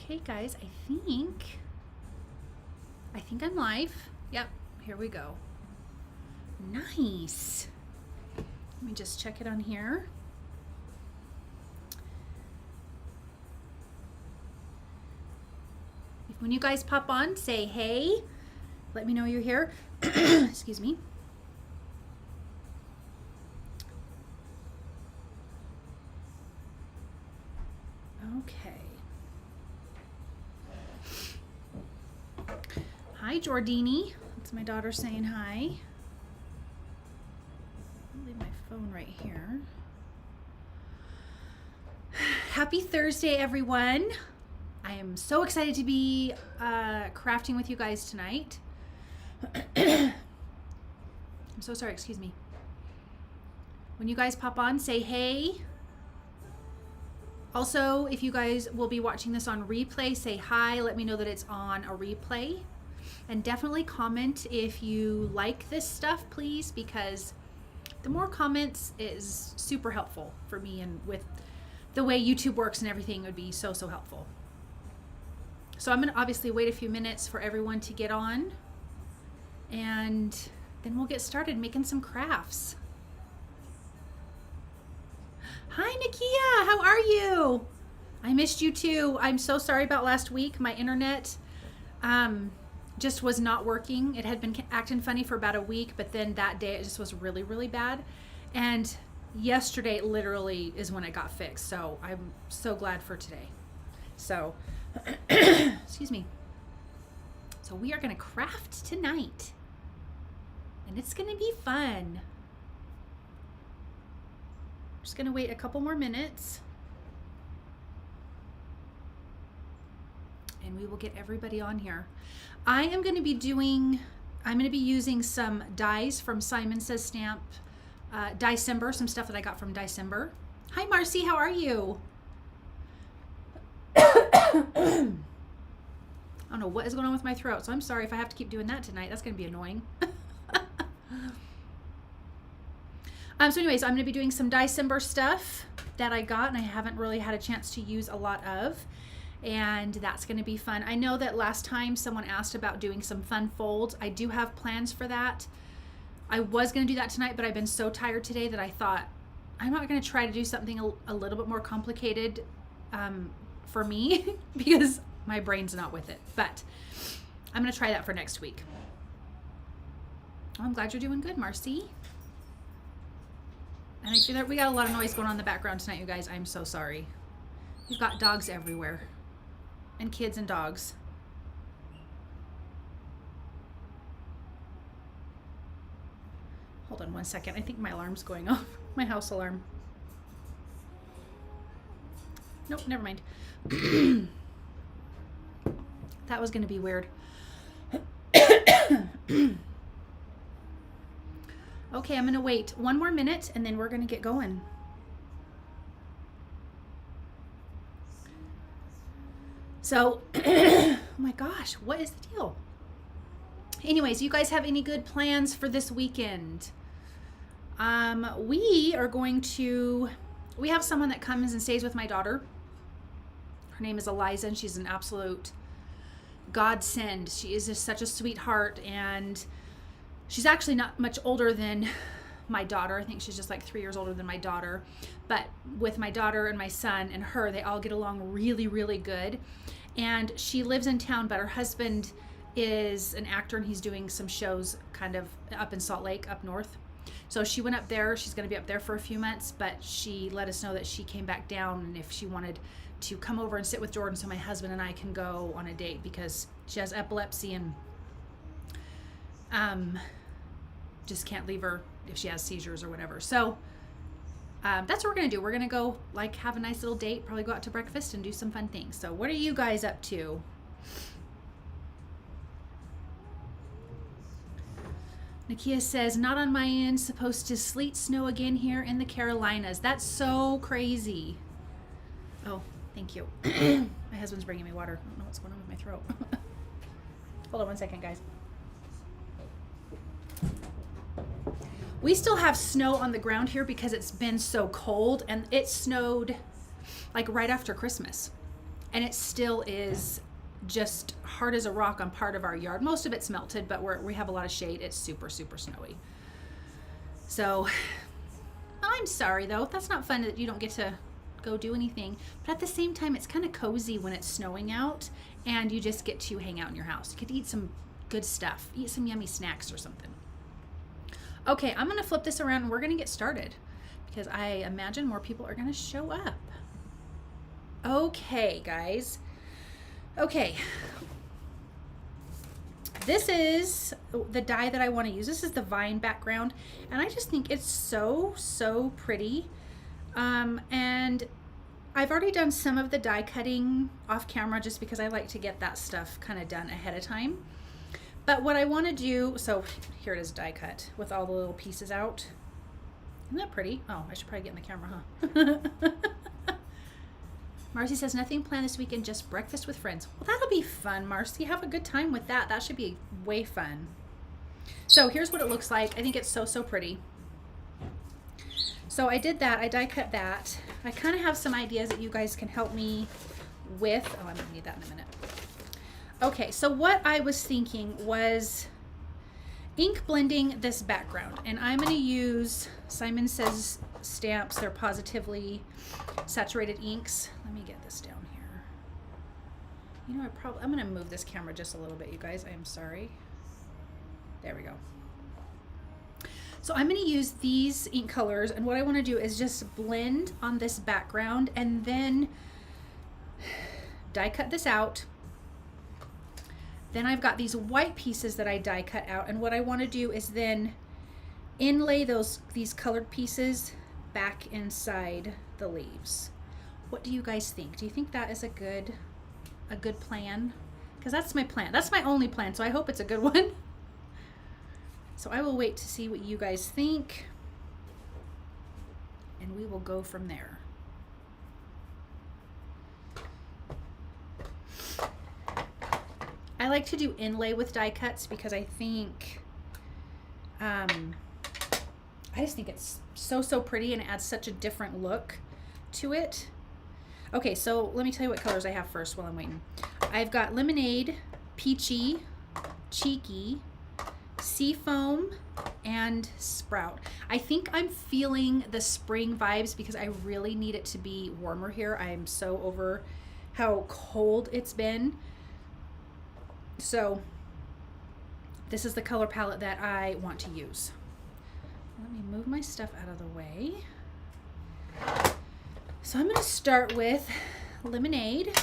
Okay, guys, I think I'm live. Yep, here we go. Nice. Let me just check it on here. When you guys pop on, say hey. Let me know you're here. Excuse me. Okay. Hi, Jordini. That's my daughter saying hi. I'll leave my phone right here. Happy Thursday, everyone. I am so excited to be crafting with you guys tonight. I'm so sorry, excuse me. When you guys pop on, say hey. Also, if you guys will be watching this on replay, say hi. Let me know that it's on a replay. And definitely comment if you like this stuff, please, because the more comments is super helpful for me, and with the way YouTube works and everything, it would be so helpful. So I'm going to obviously wait a few minutes for everyone to get on, and then we'll get started making some crafts. Hi, Nakia, how are you? I missed you too. I'm so sorry about last week. My internet just was not working. It had been acting funny for about a week, but then that day it just was really bad. And yesterday literally is when it got fixed. So I'm so glad for today. So, excuse me. So we are going to craft tonight, and it's going to be fun. Just going to wait a couple more minutes, and we will get everybody on here. I'm going to be using some dies from Simon Says Stamp, Diecember, some stuff that I got from Diecember. Hi, Marcy, how are you? I don't know what is going on with my throat, so I'm sorry if I have to keep doing that tonight. That's going to be annoying. So anyways, I'm going to be doing some Diecember stuff that I got and I haven't really had a chance to use a lot of, and that's going to be fun. I know that last time someone asked about doing some fun folds. I do have plans for that. I was going to do that tonight, but I've been so tired today that I thought I'm not going to try to do something a little bit more complicated for me because my brain's not with it. But I'm going to try that for next week. Oh, I'm glad you're doing good, Marcy. And I feel that we got a lot of noise going on in the background tonight, you guys. I'm so sorry. We've got dogs everywhere, and kids and dogs. Hold on one second. I think my alarm's going off. My house alarm. Nope, never mind. That was going to be weird. Okay, I'm going to wait one more minute and then we're going to get going. So, oh my gosh, what is the deal? Anyways, you guys have any good plans for this weekend? We have someone that comes and stays with my daughter. Her name is Eliza, and she's an absolute godsend. She is just such a sweetheart, and she's actually not much older than my daughter. I think she's just like 3 years older than my daughter. But with my daughter and my son and her, they all get along really good. And she lives in town, but her husband is an actor, and he's doing some shows kind of up in Salt Lake, up north. So she went up there. She's going to be up there for a few months, but she let us know that she came back down, and if she wanted to come over and sit with Jordan so my husband and I can go on a date, because she has epilepsy and just can't leave her if she has seizures or whatever. So that's what we're gonna do. We're gonna go like have a nice little date, probably go out to breakfast and do some fun things. So what are you guys up to? Nakia says, not on my end, supposed to sleet snow again here in the Carolinas. That's so crazy. Oh, thank you. My husband's bringing me water. I don't know what's going on with my throat. Hold on one second, guys. We still have snow on the ground here because it's been so cold, and it snowed like right after Christmas. and it still is just hard as a rock on part of our yard. Most of it's melted, but we have a lot of shade. It's super, super snowy. So I'm sorry though, that's not fun that you don't get to go do anything, but at the same time it's kind of cozy when it's snowing out and you just get to hang out in your house. You could eat some good stuff, eat some yummy snacks or something. Okay, I'm gonna flip this around and we're gonna get started because I imagine more people are gonna show up. Okay, guys. Okay. This is the die that I want to use. This is the vine background, and I just think it's so, so pretty. And I've already done some of the die cutting off camera just because I like to get that stuff kind of done ahead of time. But what I want to do, so here it is die cut with all the little pieces out. Isn't that pretty? Oh, I should probably get in the camera, huh? Marcy says, nothing planned this weekend, just breakfast with friends. Well, that'll be fun, Marcy. Have a good time with that. That should be way fun. So here's what it looks like. I think it's so, so pretty. So I did that. I die cut that. I kind of have some ideas that you guys can help me with. Oh, I'm going to need that in a minute. Okay, so what I was thinking was ink blending this background. And I'm going to use Simon Says stamps. They're Pawsitively saturated inks. Let me get this down here. You know, I'm going to move this camera just a little bit, you guys. I am sorry. There we go. So I'm going to use these ink colors, and what I want to do is just blend on this background and then die cut this out. Then I've got these white pieces that I die cut out, and what I want to do is then inlay these colored pieces back inside the leaves. What do you guys think? Do you think that is a good plan? Because that's my plan. That's my only plan, so I hope it's a good one. So I will wait to see what you guys think, and we will go from there. I like to do inlay with die cuts because I think, I just think it's so, so pretty and it adds such a different look to it. Okay, so let me tell you what colors I have first while I'm waiting. I've got Lemonade, Peachy, Cheeky, Seafoam, and Sprout. I think I'm feeling the spring vibes because I really need it to be warmer here. I am so over how cold it's been. So this is the color palette that I want to use. Let me move my stuff out of the way. So I'm going to start with Lemonade.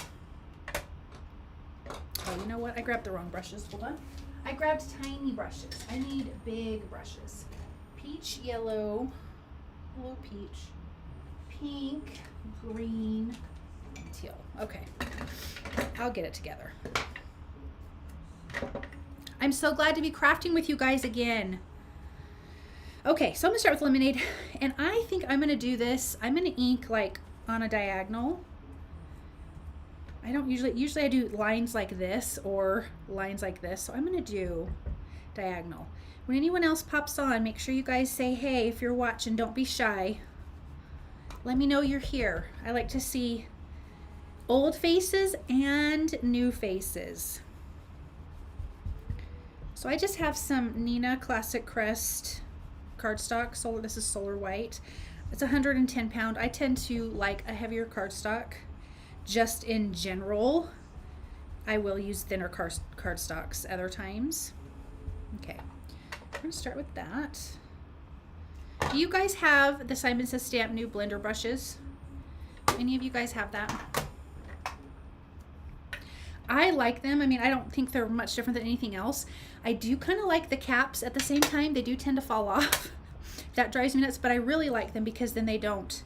Oh, you know what? I grabbed the wrong brushes. Hold on. I grabbed tiny brushes. I need big brushes. Peach, yellow, peach, pink, green, and teal. Okay. I'll get it together. I'm so glad to be crafting with you guys again. Okay, so I'm gonna start with Lemonade, and I think I'm gonna do this. I'm gonna ink like on a diagonal. I don't usually I do lines like this or lines like this, so I'm gonna do diagonal. When anyone else pops on, make sure you guys say hey if you're watching. Don't be shy. Let me know you're here. I like to see old faces and new faces. So I just have some Neenah Classic Crest cardstock. This is Solar White. It's 110 pound. I tend to like a heavier cardstock. Just in general, I will use thinner cardstocks other times. Okay, I'm gonna start with that. Do you guys have the Simon Says Stamp new blender brushes? Any of you guys have that? I like them. I mean, I don't think they're much different than anything else. I do kind of like the caps at the same time. They do tend to fall off. That drives me nuts, but I really like them because then they don't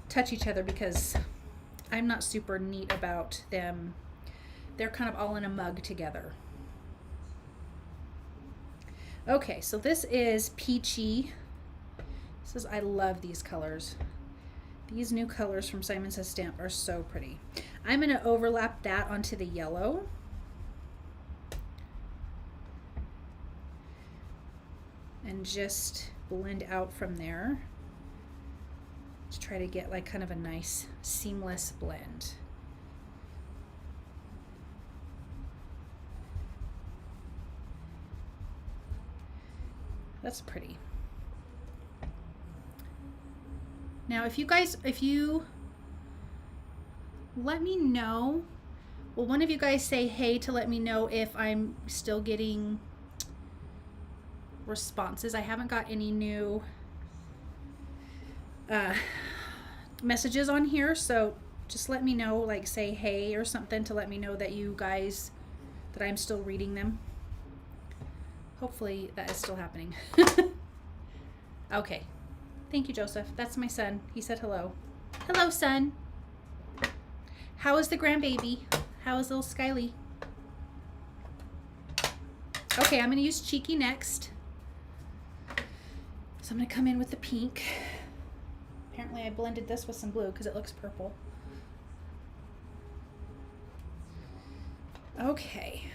touch each other because I'm not super neat about them. They're kind of all in a mug together. Okay, so this is Peachy. I love these colors. These new colors from Simon Says Stamp are so pretty. I'm going to overlap that onto the yellow. And just blend out from there to try to get like kind of a nice seamless blend. That's pretty. Now, if you let me know, will one of you guys say hey to let me know if I'm still getting responses? I haven't got any new messages on here, so just let me know, like say hey or something to let me know that you guys, that I'm still reading them. Hopefully that is still happening. Okay. Thank you, Joseph. That's my son. He said hello. Hello, son. How is the grandbaby? How is little Skyly? Okay, I'm going to use Cheeky next. So I'm going to come in with the pink. Apparently I blended this with some blue because it looks purple. Okay.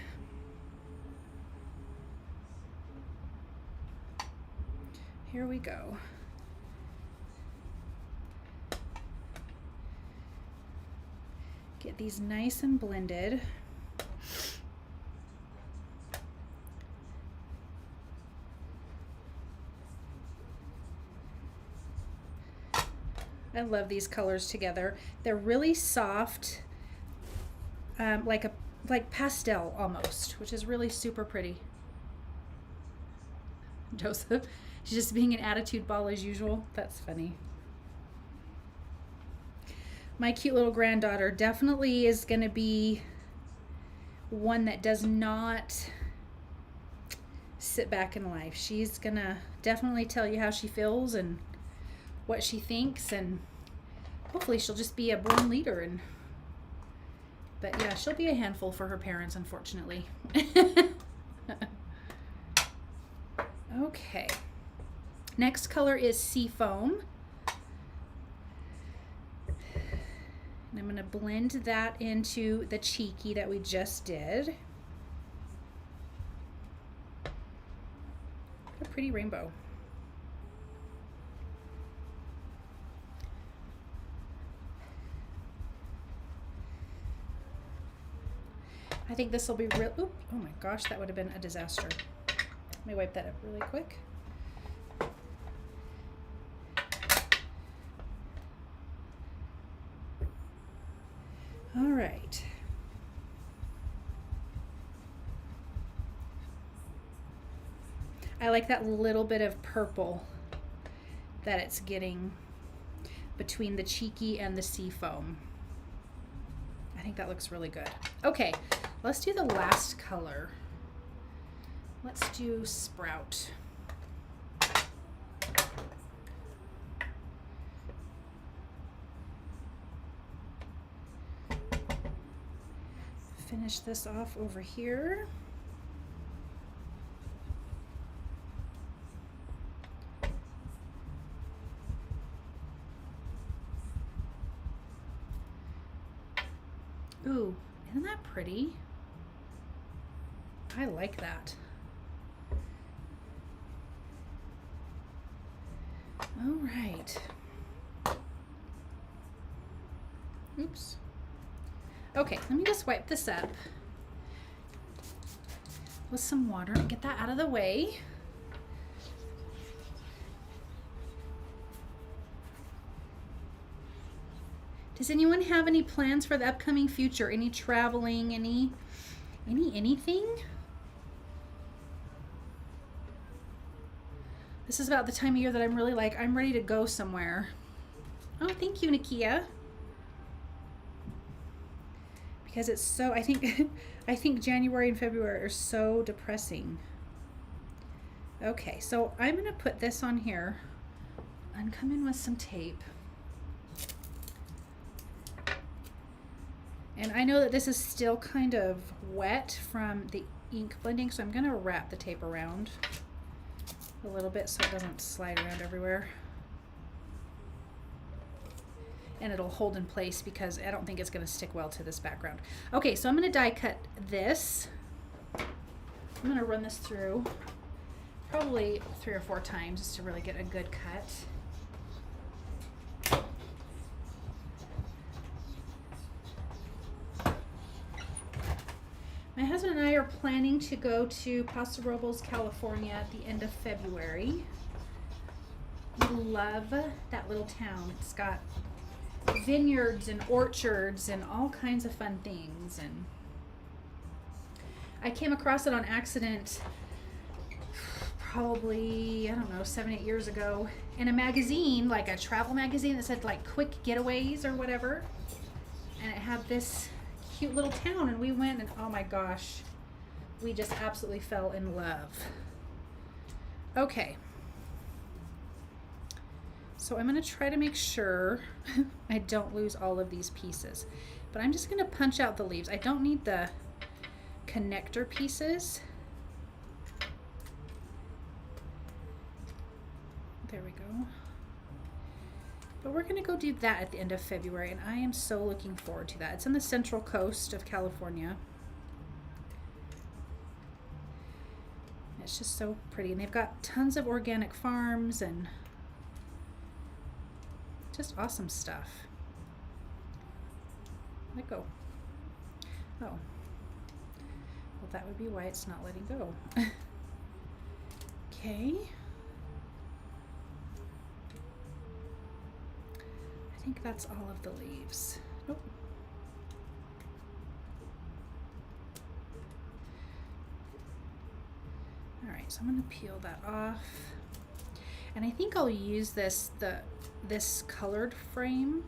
Here we go. Get these nice and blended. I love these colors together. They're really soft, like pastel almost, which is really super pretty. Joseph, she's just being an attitude ball as usual. That's funny. My cute little granddaughter definitely is going to be one that does not sit back in life. She's going to definitely tell you how she feels and what she thinks, and hopefully she'll just be a born leader. But yeah, she'll be a handful for her parents, unfortunately. Okay. Next color is SEAFOAM. And I'm going to blend that into the Cheeky that we just did. What a pretty rainbow. I think this will be real. Oop, oh my gosh, that would have been a disaster. Let me wipe that up really quick. All right. I like that little bit of purple that it's getting between the Cheeky and the SEAFOAM. I think that looks really good. Okay, let's do the last color. Let's do Sprout. Finish this off over here. Ooh, isn't that pretty? I like that. All right. Oops. Okay, let me just wipe this up with some water and get that out of the way. Does anyone have any plans for the upcoming future? Any traveling, anything? This is about the time of year that I'm really like, I'm ready to go somewhere. Oh, thank you, Nakia. Because it's so, I think January and February are so depressing. Okay, so I'm gonna put this on here and come in with some tape. And I know that this is still kind of wet from the ink blending, so I'm gonna wrap the tape around a little bit so it doesn't slide around everywhere. And it'll hold in place because I don't think it's gonna stick well to this background. Okay, so I'm gonna die cut this. I'm gonna run this through probably 3 or 4 times just to really get a good cut. My husband and I are planning to go to Pawsitively, California at the end of February. We love that little town. It's got vineyards and orchards and all kinds of fun things. And I came across it on accident probably, I don't know, 7-8 years ago in a magazine, like a travel magazine that said like quick getaways or whatever. And it had this cute little town, and we went, and oh my gosh, we just absolutely fell in love. Okay. So I'm going to try to make sure I don't lose all of these pieces. But I'm just going to punch out the leaves. I don't need the connector pieces. There we go. But we're going to go do that at the end of February, and I am so looking forward to that. It's on the central coast of California. It's just so pretty, and they've got tons of organic farms and just awesome stuff. Let go. Oh. Well, that would be why it's not letting go. Okay. I think that's all of the leaves. Nope. All right, so I'm going to peel that off. And I think I'll use this colored frame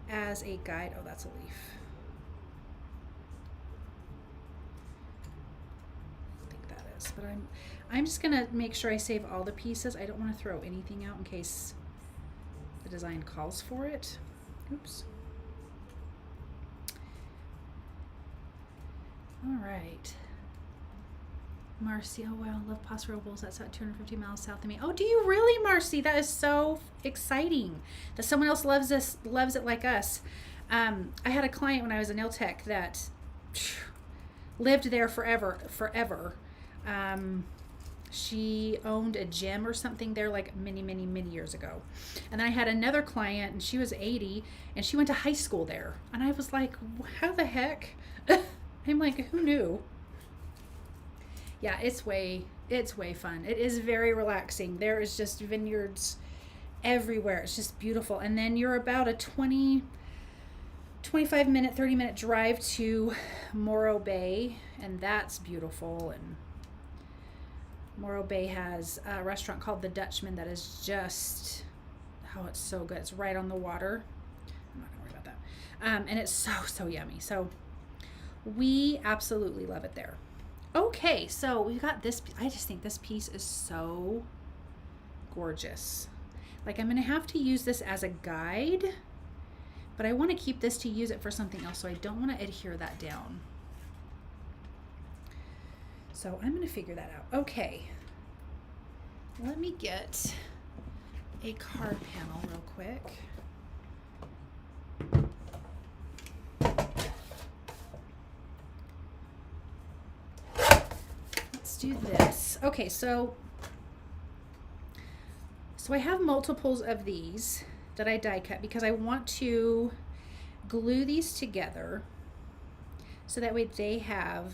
as a guide. Oh, that's a leaf. I think that is. But I'm just going to make sure I save all the pieces. I don't want to throw anything out in case the design calls for it. Oops. All right. Marcy, oh wow, love Pawsitively. That's at 250 miles south of me. Oh, do you really, Marcy? That is so exciting that someone else loves it like us. I had a client when I was a nail tech that lived there forever. She owned a gym or something there like many years ago. And I had another client, and she was 80, and she went to high school there. And I was like, how the heck? I'm like, who knew? Yeah, it's way fun. It is very relaxing. There is just vineyards everywhere. It's just beautiful. And then you're about a 25 minute, 30 minute drive to Morro Bay, and that's beautiful. And Morro Bay has a restaurant called The Dutchman that is just, oh, it's so good. It's right on the water. I'm not gonna worry about that. And it's so yummy. So we absolutely love it there. Okay, so we've got this. I just think this piece is so gorgeous. Like, I'm gonna have to use this as a guide, but I want to keep this to use it for something else, so I don't want to adhere that down. So I'm gonna figure that out. Okay, let me get a card panel real quick. Do this. Okay, so I have multiples of these that I die cut because I want to glue these together so that way they have,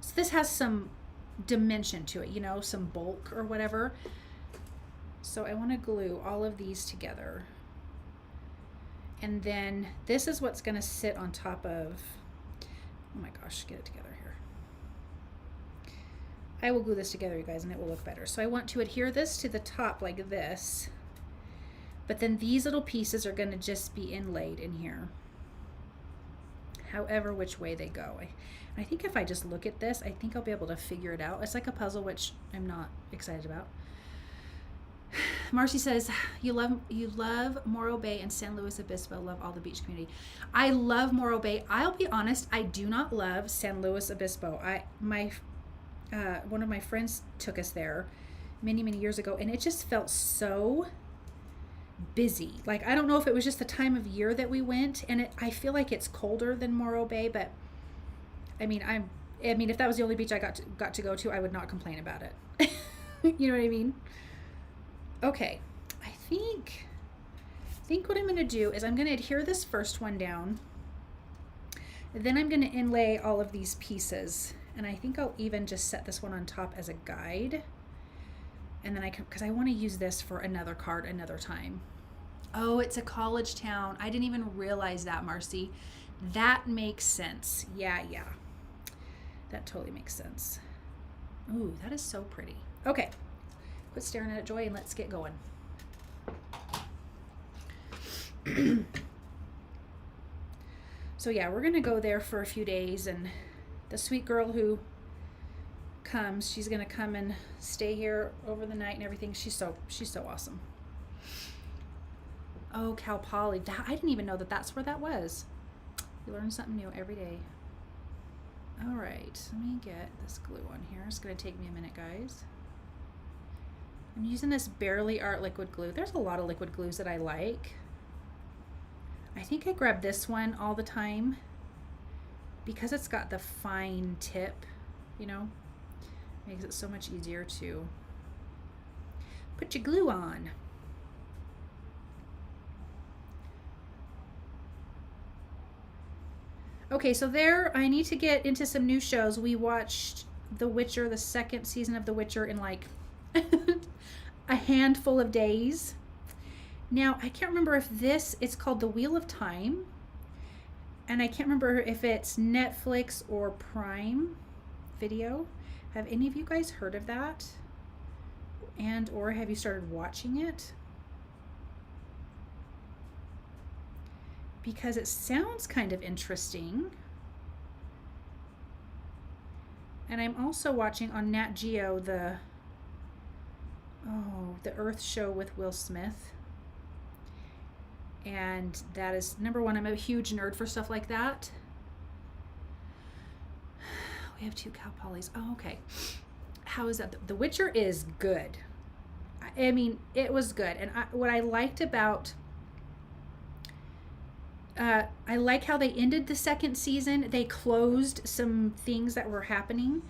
so this has some dimension to it, you know, some bulk or whatever. So I want to glue all of these together, and then this is what's going to sit on top of, oh my gosh, get it together here. I will glue this together, you guys, and it will look better. So I want to adhere this to the top like this, but then these little pieces are going to just be inlaid in here, however which way they go. I think if I just look at this, I think I'll be able to figure it out. It's like a puzzle, which I'm not excited about. Marcy says, you love Morro Bay and San Luis Obispo, love all the beach community. I love Morro Bay. I'll be honest, I do not love San Luis Obispo. One of my friends took us there many years ago, and it just felt so busy. Like, I don't know if it was just the time of year that we went, and I feel like it's colder than Morro Bay, but I mean, if that was the only beach I got to go to, I would not complain about it. You know what I mean? Okay, I think what I'm going to do is I'm going to adhere this first one down, Then I'm going to inlay all of these pieces, and I think I'll even just set this one on top as a guide. And then I can, because I want to use this for another card another time. Oh, it's a college town. I didn't even realize that, Marcy. That makes sense. Yeah. That totally makes sense. Ooh, that is so pretty. Okay, quit staring at it, Joy, and let's get going. So yeah, we're gonna go there for a few days, and the sweet girl who comes, she's gonna come and stay here over the night and everything. She's so awesome. Oh, Cal Poly. That, I didn't even know that that's where that was. You learn something new every day. All right, let me get this glue on here. It's gonna take me a minute, guys. I'm using this Barely Art liquid glue. There's a lot of liquid glues that I like. I think I grab this one all the time because it's got the fine tip, you know, makes it so much easier to put your glue on. Okay, so there, I need to get into some new shows. We watched The Witcher, the second season of The Witcher, in like a handful of days. Now, I can't remember if it's called The Wheel of Time, and I can't remember if it's Netflix or Prime Video. Have any of you guys heard of that? And or have you started watching it? Because it sounds kind of interesting. And I'm also watching on Nat Geo the Earth show with Will Smith. And that is, number one, I'm a huge nerd for stuff like that. We have 2 Cal Polys. Oh, okay. How is that? The Witcher is good. I mean, it was good. And what I liked about, I like how they ended the second season. They closed some things that were happening.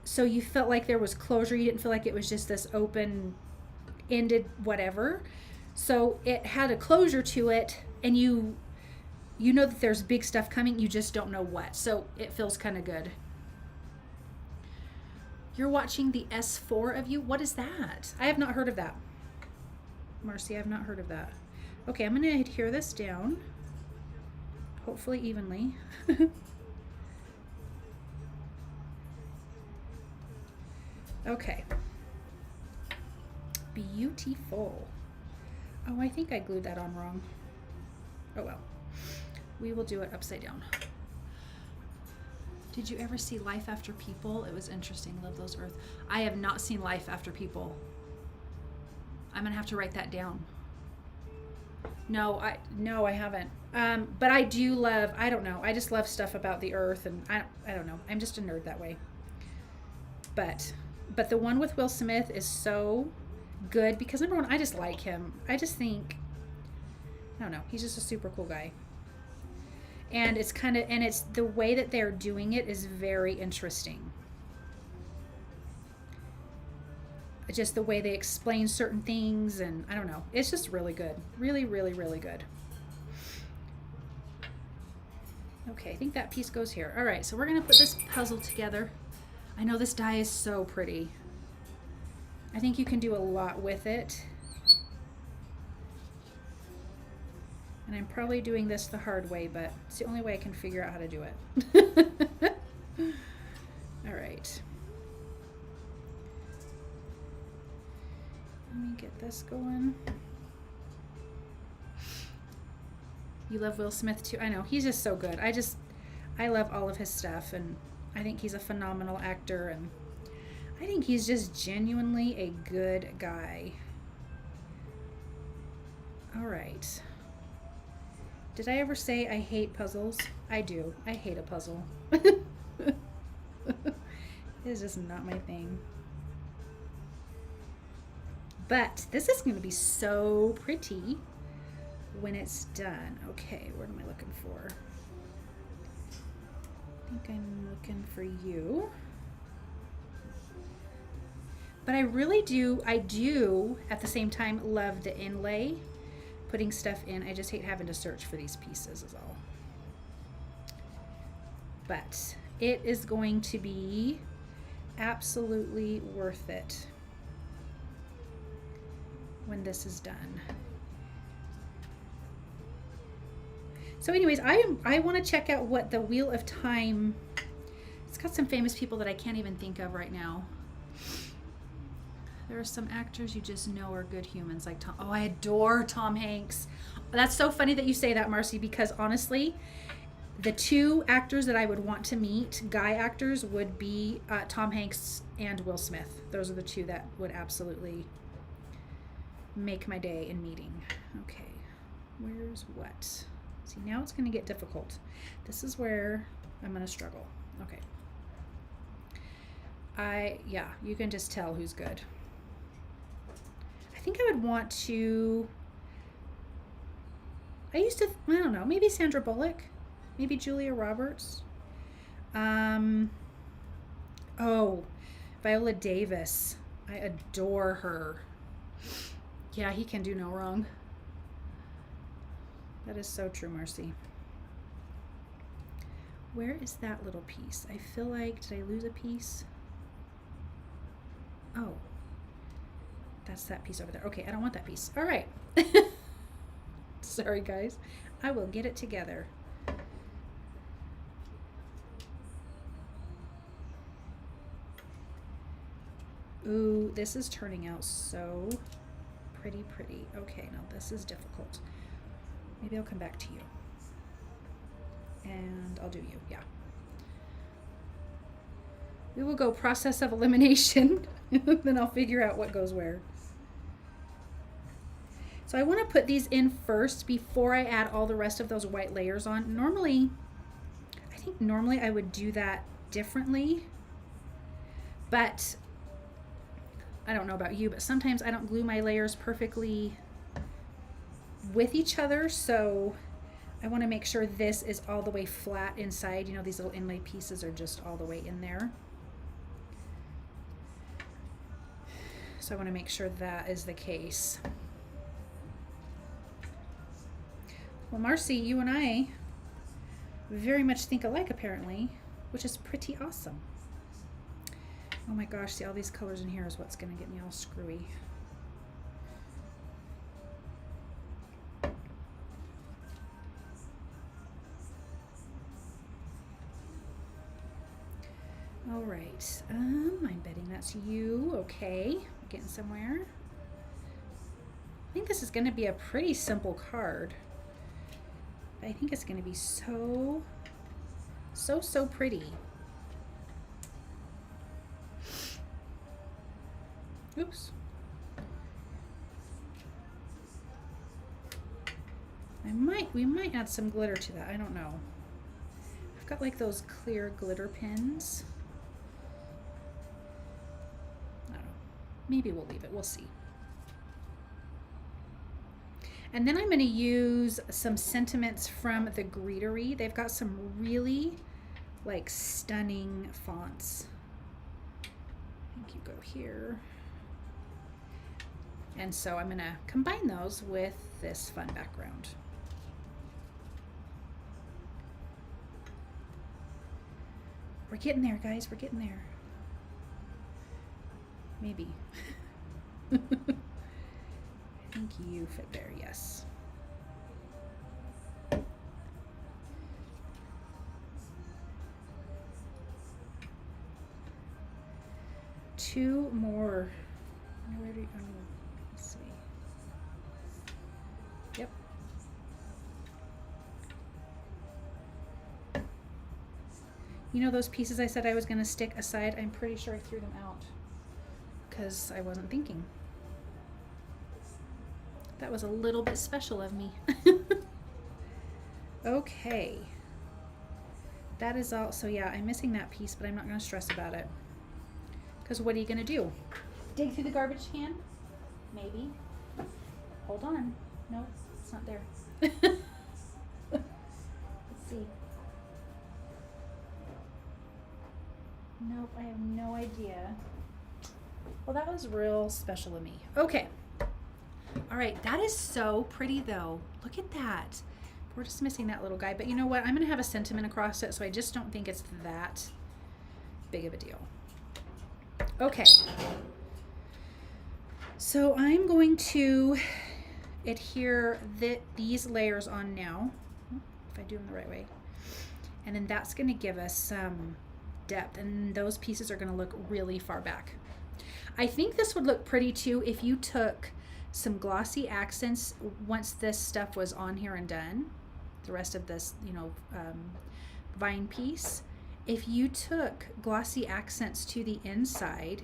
So you felt like there was closure. You didn't feel like it was just this open-ended whatever. So it had a closure to it, and you know that there's big stuff coming, you just don't know what. So it feels kind of good. You're watching the S4 of You? What is that? I have not heard of that. Marcy, I have not heard of that. Okay, I'm going to adhere this down, hopefully evenly. Okay. Beautiful. Oh, I think I glued that on wrong. Oh well. We will do it upside down. Did you ever see Life After People? It was interesting. Love those Earth. I have not seen Life After People. I'm gonna have to write that down. No, I haven't. But I do love, I don't know, I just love stuff about the Earth, and I don't know. I'm just a nerd that way. But the one with Will Smith is so good because, number one, I just like him. I just think, I don't know, he's just a super cool guy. And it's kind of, and it's the way that they're doing it is very interesting. Just the way they explain certain things, and I don't know, it's just really good. Really, really, really good. Okay, I think that piece goes here. All right, so we're gonna put this puzzle together. I know this die is so pretty. I think you can do a lot with it. And I'm probably doing this the hard way, but it's the only way I can figure out how to do it. All right. Let me get this going. You love Will Smith too? I know, he's just so good. I love all of his stuff, and I think he's a phenomenal actor, and I think he's just genuinely a good guy. All right. Did I ever say I hate puzzles? I do. I hate a puzzle. It's just not my thing. But this is going to be so pretty when it's done. Okay, what am I looking for? I think I'm looking for you. But I really do, at the same time love the inlay, putting stuff in. I just hate having to search for these pieces is all. but it is going to be absolutely worth it when this is done. So anyways, I want to check out what the Wheel of Time, it's got some famous people that I can't even think of right now. There are some actors you just know are good humans, like Tom. Oh, I adore Tom Hanks. That's so funny that you say that, Marcy, because honestly, the two actors that I would want to meet, guy actors, would be Tom Hanks and Will Smith. Those are the two that would absolutely make my day in meeting. Okay, where's what? See, now it's going to get difficult. This is where I'm going to struggle. Okay. Yeah, you can just tell who's good. I think I would want to, I don't know, maybe Sandra Bullock, maybe Julia Roberts. Oh, Viola Davis. I adore her. Yeah, he can do no wrong. That is so true, Marcy. Where is that little piece? I feel like, did I lose a piece? Oh, that's that piece over there. Okay, I don't want that piece. All right. Sorry, guys. I will get it together. Ooh, this is turning out so pretty. Okay, now this is difficult. Maybe I'll come back to you. And I'll do you, yeah. We will go process of elimination, then I'll figure out what goes where. So I want to put these in first before I add all the rest of those white layers on. I think normally I would do that differently, but I don't know about you, but sometimes I don't glue my layers perfectly with each other, so I want to make sure this is all the way flat inside. You know, these little inlay pieces are just all the way in there. So I want to make sure that is the case. Well, Marcy, you and I very much think alike, apparently, which is pretty awesome. Oh my gosh, see, all these colors in here is what's going to get me all screwy. All right, I'm betting that's you. Okay, we're getting somewhere. I think this is going to be a pretty simple card. I think it's going to be so pretty. Oops. We might add some glitter to that. I don't know. I've got like those clear glitter pins. I don't know. Maybe we'll leave it. We'll see. And then I'm going to use some sentiments from the Greetery. They've got some really like stunning fonts. I think you go here. And so I'm going to combine those with this fun background. We're getting there, guys. We're getting there. Maybe. I think you fit there, yes. Two more. Where do you, let's see. Yep. You know those pieces I said I was going to stick aside? I'm pretty sure I threw them out because I wasn't thinking. That was a little bit special of me. Okay. That is all. So yeah, I'm missing that piece, but I'm not going to stress about it. Because what are you going to do? Dig through the garbage can? Maybe. Hold on. No, it's not there. Let's see. Nope, I have no idea. Well, that was real special of me. Okay. All right, that is so pretty though. Look at that. We're just missing that little guy, but you know what? I'm going to have a sentiment across it, so I just don't think it's that big of a deal. Okay. So I'm going to adhere these layers on now, if I do them the right way. And then that's going to give us some depth, and those pieces are going to look really far back. I think this would look pretty too if you took some glossy accents once this stuff was on here and done. The rest of this, you know, vine piece. If you took glossy accents to the inside,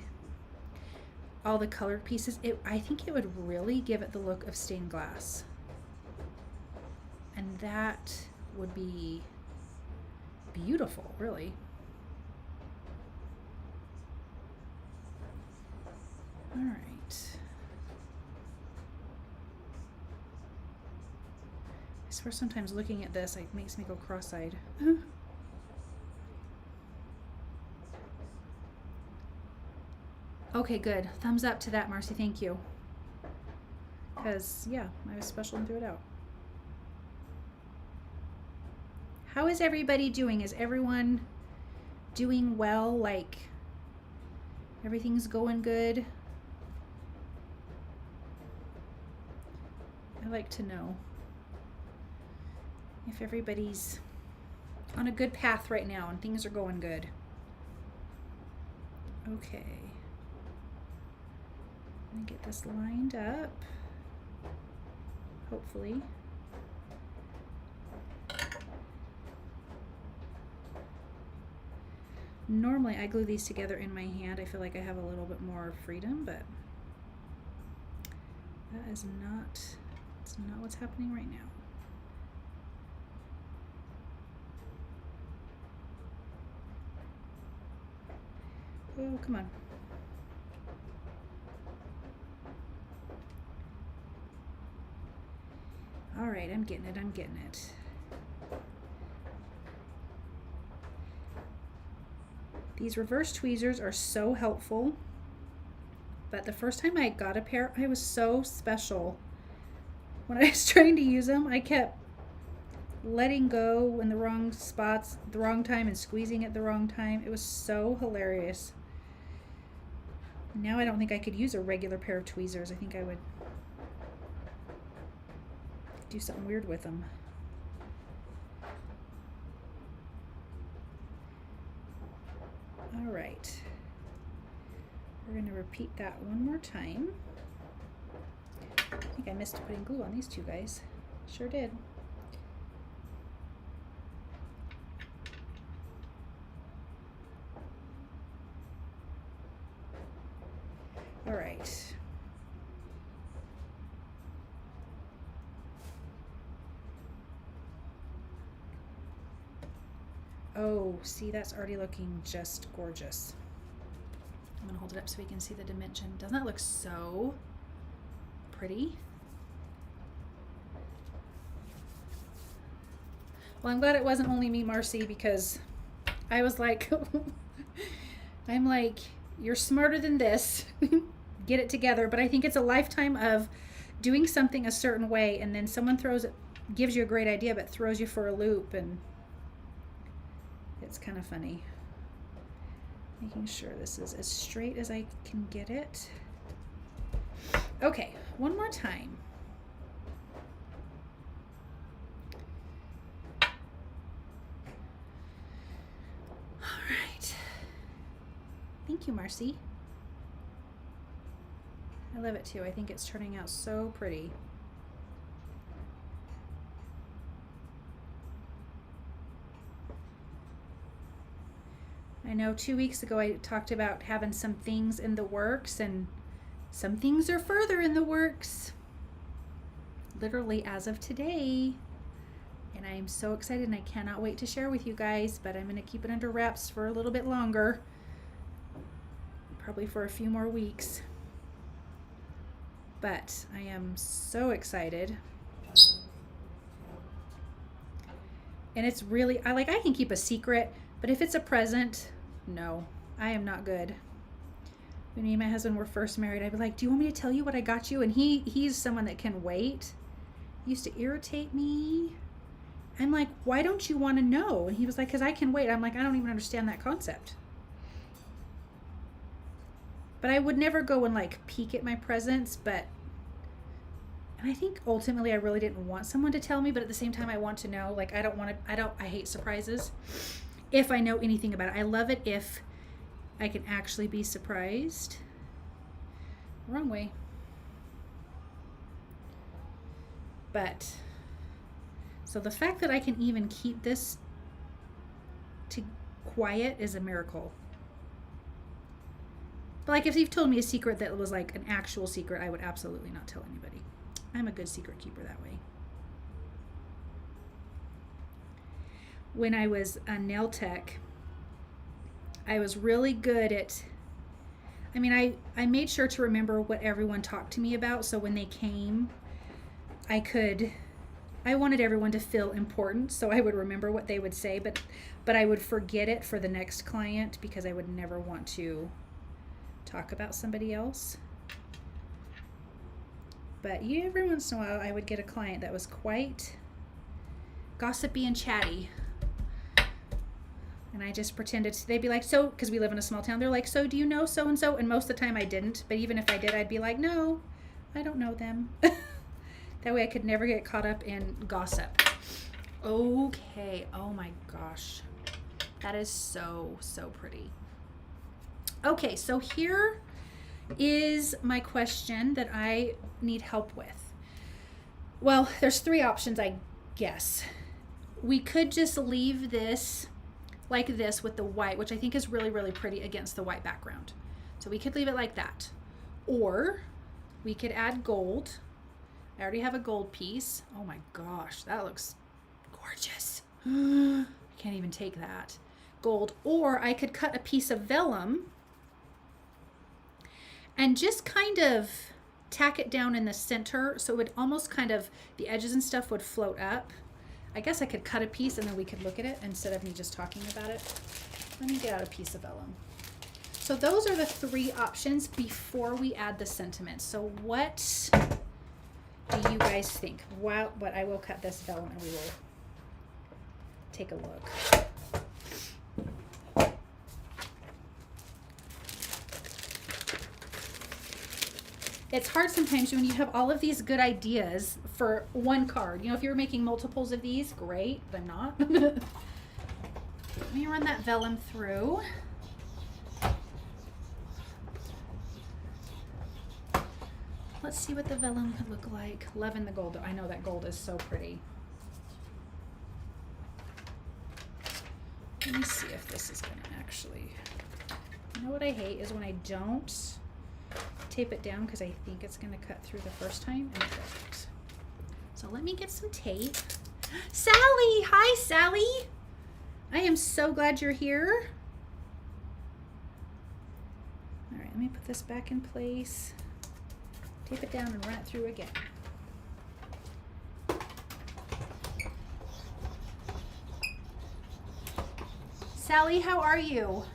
all the colored pieces, I think it would really give it the look of stained glass. And that would be beautiful, really. All right. I swear sometimes looking at this, it makes me go cross-eyed. Okay, good. Thumbs up to that, Marcy. Thank you. Because, yeah, I was special and threw it out. How is everybody doing? Is everyone doing well? Like, everything's going good? I like to know if everybody's on a good path right now and things are going good. Okay. Let me get this lined up, hopefully. Normally I glue these together in my hand. I feel like I have a little bit more freedom, but that is not, it's not what's happening right now. Oh, come on. All right, I'm getting it, I'm getting it. These reverse tweezers are so helpful, but the first time I got a pair, I was so special. When I was trying to use them, I kept letting go in the wrong spots at the wrong time and squeezing at the wrong time. It was so hilarious. Now I don't think I could use a regular pair of tweezers. I think I would do something weird with them. All right, we're going to repeat that one more time. I think I missed putting glue on these two guys. Sure did. All right. Oh, see, that's already looking just gorgeous. I'm gonna hold it up so we can see the dimension. Doesn't that look so pretty? Well, I'm glad it wasn't only me, Marcy, because I was like, I'm like, you're smarter than this. Get it together. But I think it's a lifetime of doing something a certain way, and then someone throws it, gives you a great idea, but throws you for a loop, and it's kind of funny. Making sure this is as straight as I can get it. Okay, one more time. All right. Thank you, Marcy. I love it too. I think it's turning out so pretty. I know 2 weeks ago I talked about having some things in the works, and some things are further in the works. Literally as of today. And I am so excited and I cannot wait to share with you guys, but I'm going to keep it under wraps for a little bit longer. Probably for a few more weeks. But I am so excited. And it's really, I can keep a secret, but if it's a present, no, I am not good. When me and my husband were first married, I'd be like, do you want me to tell you what I got you? And he's someone that can wait. He used to irritate me. I'm like, why don't you want to know? And he was like, because I can wait. I'm like, I don't even understand that concept. But I would never go and like peek at my presents, and I think ultimately I really didn't want someone to tell me, but at the same time I want to know. Like, I hate surprises if I know anything about it. I love it if I can actually be surprised. Wrong way. But, so the fact that I can even keep this to quiet is a miracle. But like, if you've told me a secret that was like an actual secret, I would absolutely not tell anybody. I'm a good secret keeper that way. When I was a nail tech, I was really good at, I made sure to remember what everyone talked to me about, so when they came, I wanted everyone to feel important, so I would remember what they would say, but I would forget it for the next client because I would never want to talk about somebody else. But every once in a while I would get a client that was quite gossipy and chatty. And I just pretended they'd be like, so, because we live in a small town, they're like, so do you know so-and-so? And most of the time I didn't, but even if I did, I'd be like, no, I don't know them. That way I could never get caught up in gossip. Okay, oh my gosh. That is so, so pretty. Okay, so here is my question that I need help with. Well, there's 3 options, I guess. We could just leave this like this with the white, which I think is really, really pretty against the white background. So we could leave it like that. Or we could add gold. I already have a gold piece. Oh my gosh, that looks gorgeous. I can't even take that. Gold. Or I could cut a piece of vellum and just kind of tack it down in the center so it would almost kind of, the edges and stuff would float up. I guess I could cut a piece and then we could look at it instead of me just talking about it. Let me get out a piece of vellum. So those are the 3 options before we add the sentiment. So what do you guys think? Wow, but I will cut this vellum and we will take a look. It's hard sometimes when you have all of these good ideas for one card. You know, if you were making multiples of these, great, but I'm not. Let me run that vellum through. Let's see what the vellum could look like. Loving the gold. I know that gold is so pretty. Let me see if this is going to actually... You know what I hate is when I don't tape it down because I think it's going to cut through the first time and it doesn't. So let me get some tape. Sally! Hi, Sally! I am so glad you're here. All right, let me put this back in place. Tape it down and run it through again. Sally, how are you?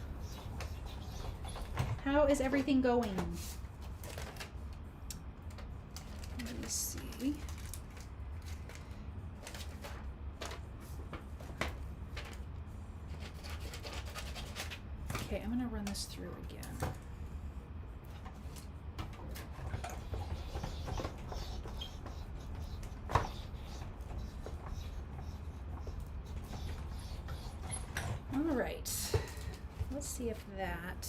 How is everything going? Let me see. Okay, I'm gonna run this through again. All right, let's see if that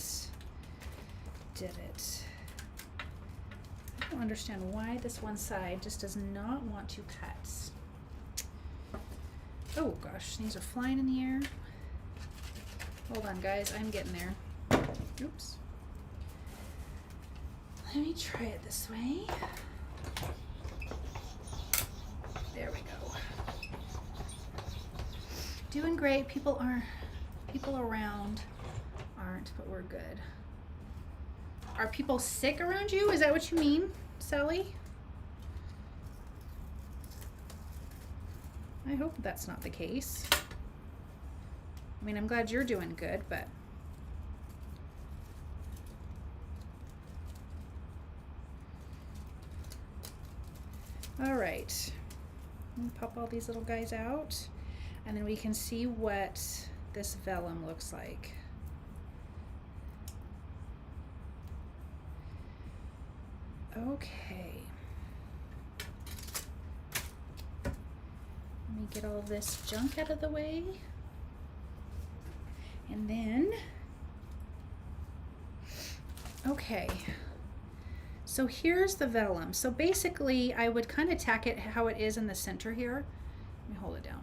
did it. I don't understand why this one side just does not want to cut. Oh gosh, these are flying in the air. Hold on guys, I'm getting there. Oops. Let me try it this way. There we go. Doing great. People around aren't, but we're good. Are people sick around you? Is that what you mean, Sally? I hope that's not the case. I mean, I'm glad you're doing good, but all right. Let me pop all these little guys out. And then we can see what this vellum looks like. Okay. Let me get all of this junk out of the way. And then, okay. So here's the vellum. So basically I would kind of tack it how it is in the center here. Let me hold it down.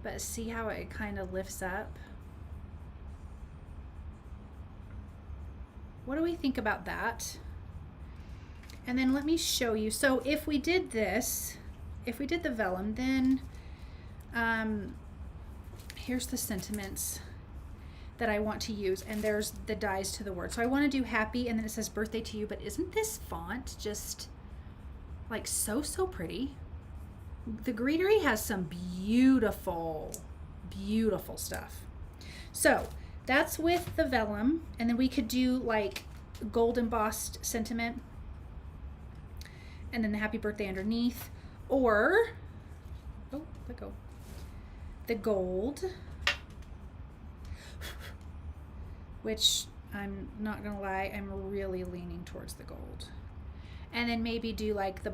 But see how it kind of lifts up? What do we think about that? And then let me show you. So if we did this, if we did the vellum, then here's the sentiments that I want to use, and there's the dies to the word. So I want to do happy, and then it says birthday to you, but isn't this font just like so pretty? The Greetery has some beautiful stuff. So that's with the vellum, and then we could do like gold embossed sentiment, and then the happy birthday underneath, or oh, let go, the gold, which I'm not gonna lie, I'm really leaning towards the gold. And then maybe do like the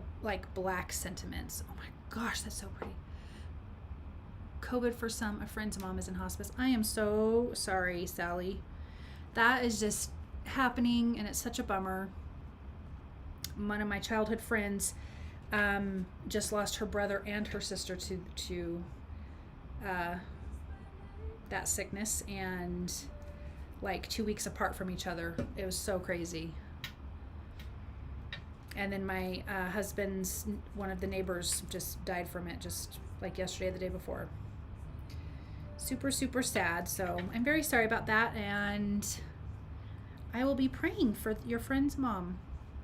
black sentiments. Oh my gosh, that's so pretty. COVID for some, a friend's mom is in hospice. I am so sorry, Sally. That is just happening, and it's such a bummer. One of my childhood friends just lost her brother and her sister to that sickness, and like 2 weeks apart from each other. It was so crazy. And then my husband's, one of the neighbors just died from it just like yesterday, the day before. Super sad. So I'm very sorry about that, and I will be praying for your friend's mom,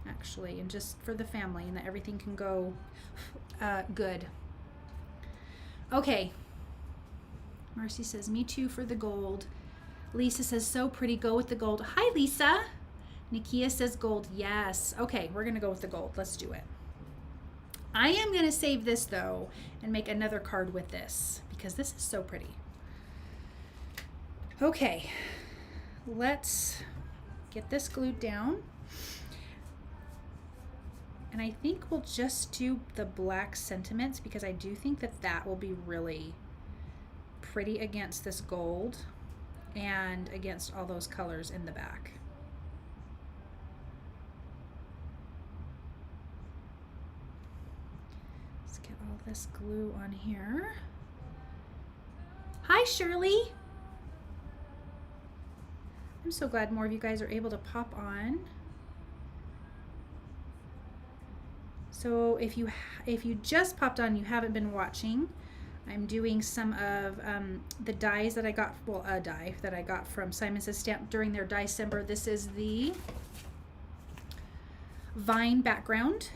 actually, and just for the family, and that everything can go good. Okay. Marcy says, me too for the gold. Lisa says, so pretty, go with the gold. Hi, Lisa. Nikia says gold, yes. Okay, we're gonna go with the gold. Let's do it. I am gonna save this though and make another card with this because this is so pretty. Okay, let's get this glued down. And I think we'll just do the black sentiments because I do think that that will be really pretty against this gold and against all those colors in the back. Let's get all this glue on here. Hi, Shirley. I'm so glad more of you guys are able to pop on. So if you just popped on, you haven't been watching, I'm doing some of the dies that I got, well, a die that I got from Simon Says Stamp during their Diecember. This is the vine background,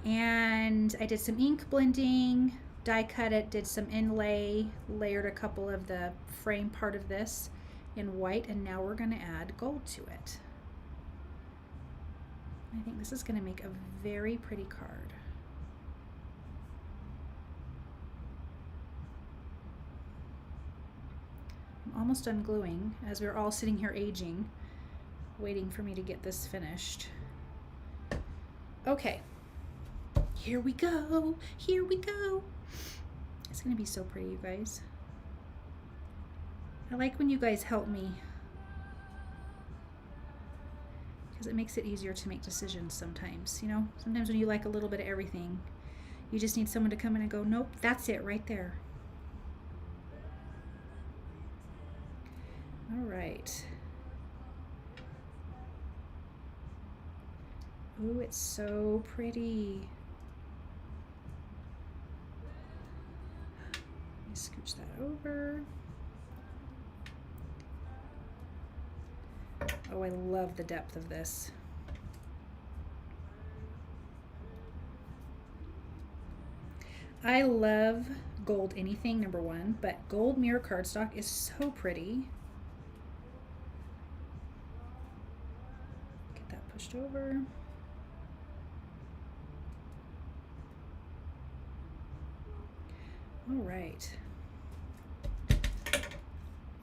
and I did some ink blending, die cut it, did some inlay, layered a couple of the frame part of this in white, and now we're going to add gold to it. I think this is going to make a very pretty card. I'm almost done gluing as we're all sitting here aging, waiting for me to get this finished. Okay, here we go, here we go. It's going to be so pretty, you guys. I like when you guys help me, because it makes it easier to make decisions sometimes, you know? Sometimes when you like a little bit of everything, you just need someone to come in and go, nope, that's it right there. All right. Ooh, it's so pretty. Let me scooch that over. Oh, I love the depth of this. I love gold anything, number one, but gold mirror cardstock is so pretty. Get that pushed over. All right.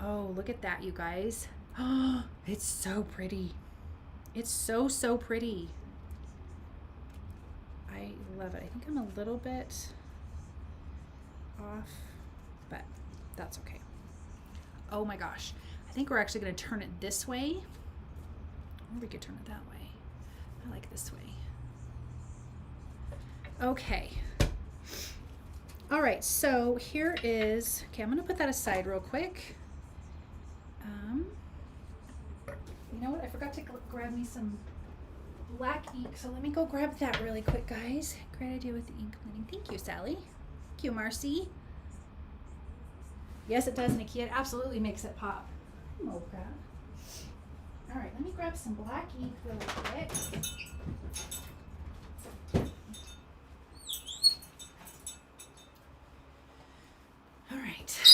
Oh, look at that, you guys. Oh, it's so pretty. It's so, so pretty. I love it. I think I'm a little bit off, but that's okay. Oh my gosh. I think we're actually going to turn it this way. Or we could turn it that way. I like this way. Okay. All right, so here is, okay, I'm going to put that aside real quick. You know what? I forgot to grab me some black ink, so let me go grab that really quick, guys. Great idea with the ink blending. Thank you, Sally. Thank you, Marcy. Yes, it does, Nikki. It absolutely makes it pop. Mocha. All right, let me grab some black ink really quick. All right.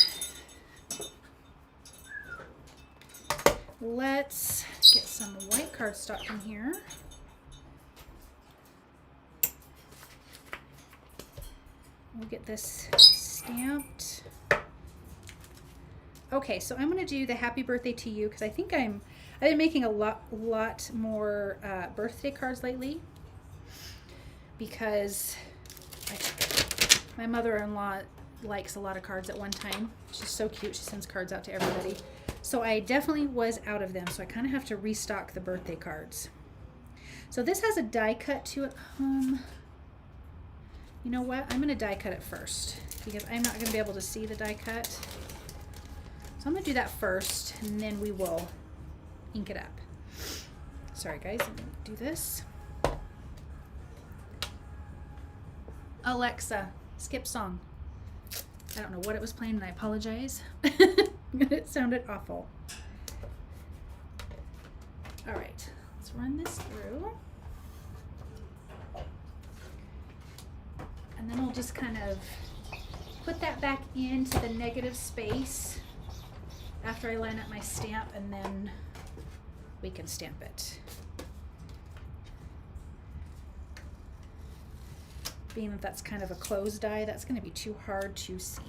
Let's get some white cardstock in here. We'll get this stamped. Okay, so I'm going to do the happy birthday to you because I think I've been making a lot more birthday cards lately because my mother-in-law likes a lot of cards at one time. She's so cute. She sends cards out to everybody. So I definitely was out of them, so I kind of have to restock the birthday cards. So this has a die cut to it. You know what? I'm going to die cut it first because I'm not going to be able to see the die cut. So I'm going to do that first, and then we will ink it up. Sorry, guys. I'm going to do this. Alexa, skip song. I don't know what it was playing, and I apologize. It sounded awful. All right, let's run this through. And then we'll just kind of put that back into the negative space after I line up my stamp, and then we can stamp it. Being that that's kind of a closed die, that's going to be too hard to see.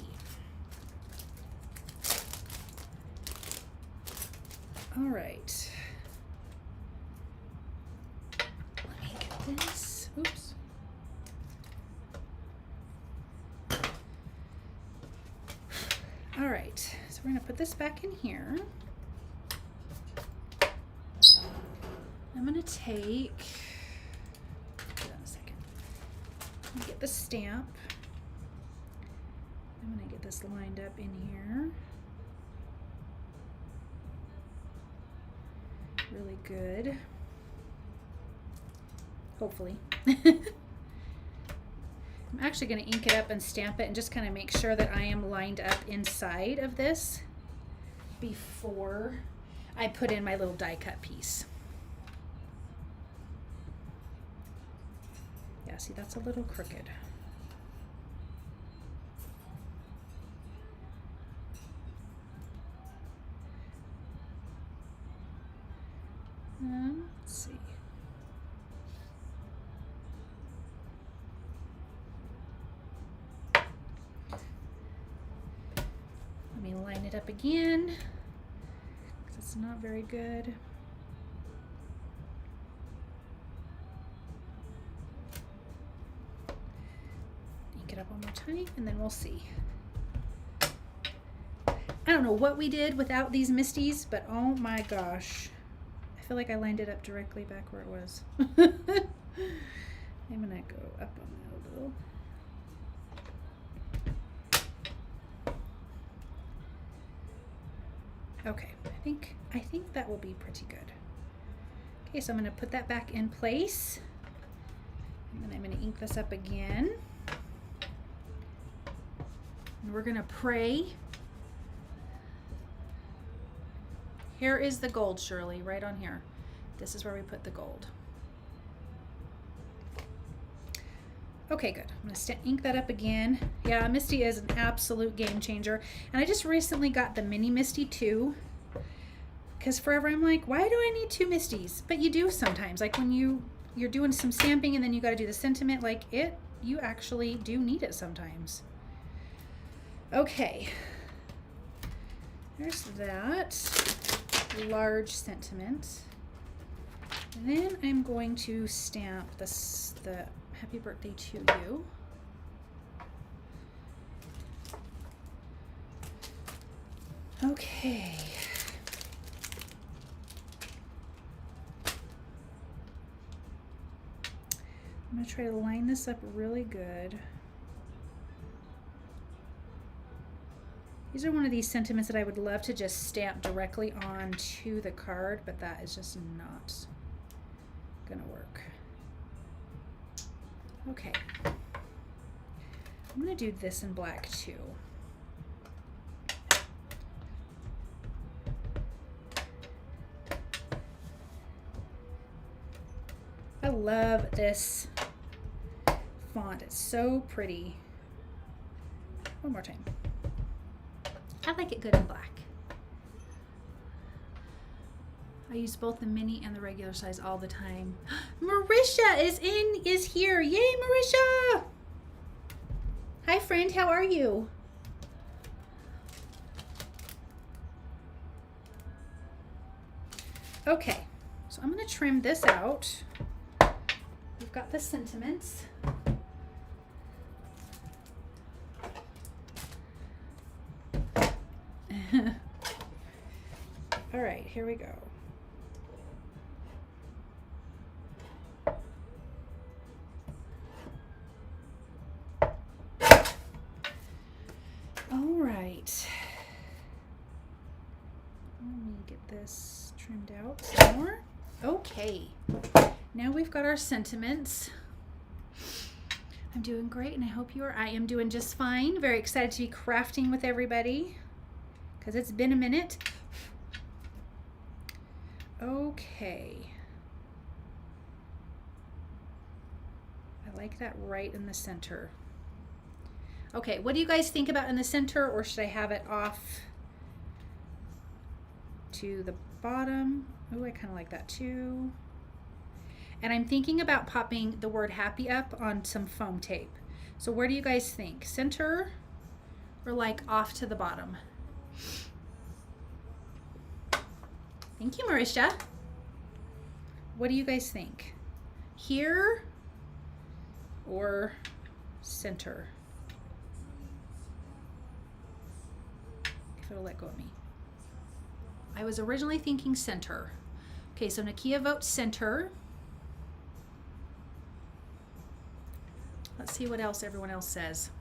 All right. Let me get this. Oops. All right. So we're going to put this back in here. I'm going to take, hold on a second. I'm going to get the stamp. I'm going to get this lined up in here. Really good. Hopefully. I'm actually going to ink it up and stamp it and just kind of make sure that I am lined up inside of this before I put in my little die cut piece. Yeah, see, that's a little crooked. Let's see. Let me line it up again because it's not very good. Ink it up one more time and then we'll see. I don't know what we did without these Misties, but oh my gosh. I feel like I lined it up directly back where it was. I'm gonna go up on that a little. Okay, I think that will be pretty good. Okay, so I'm gonna put that back in place. And then I'm gonna ink this up again. And we're gonna pray. Here is the gold, Shirley, right on here. This is where we put the gold. Okay, good. I'm gonna ink that up again. Yeah, Misty is an absolute game changer. And I just recently got the mini Misty too. Because forever I'm like, why do I need two Misties? But you do sometimes. Like when you're doing some stamping and then you gotta do the sentiment, like you actually do need it sometimes. Okay. There's that large sentiment. And then I'm going to stamp this, the happy birthday to you. Okay. I'm going to try to line this up really good. These are one of these sentiments that I would love to just stamp directly onto the card, but that is just not gonna work. Okay. I'm gonna do this in black too. I love this font. It's so pretty. One more time. I like it good in black. I use both the mini and the regular size all the time. Marisha is here. Yay, Marisha! Hi friend, how are you? Okay, so I'm gonna trim this out. We've got the sentiments. All right, here we go. All right. Let me get this trimmed out some more. Okay. Now we've got our sentiments. I'm doing great and I hope you are. I am doing just fine. Very excited to be crafting with everybody because it's been a minute. Okay. I like that right in the center. Okay, what do you guys think about in the center, or should I have it off to the bottom? Oh, I kind of like that too. And I'm thinking about popping the word happy up on some foam tape. So where do you guys think? Center or like off to the bottom? Thank you, Marisha. What do you guys think? Here or center? If it'll let go of me. I was originally thinking center. Okay, so Nakia votes center. Let's see what else everyone else says.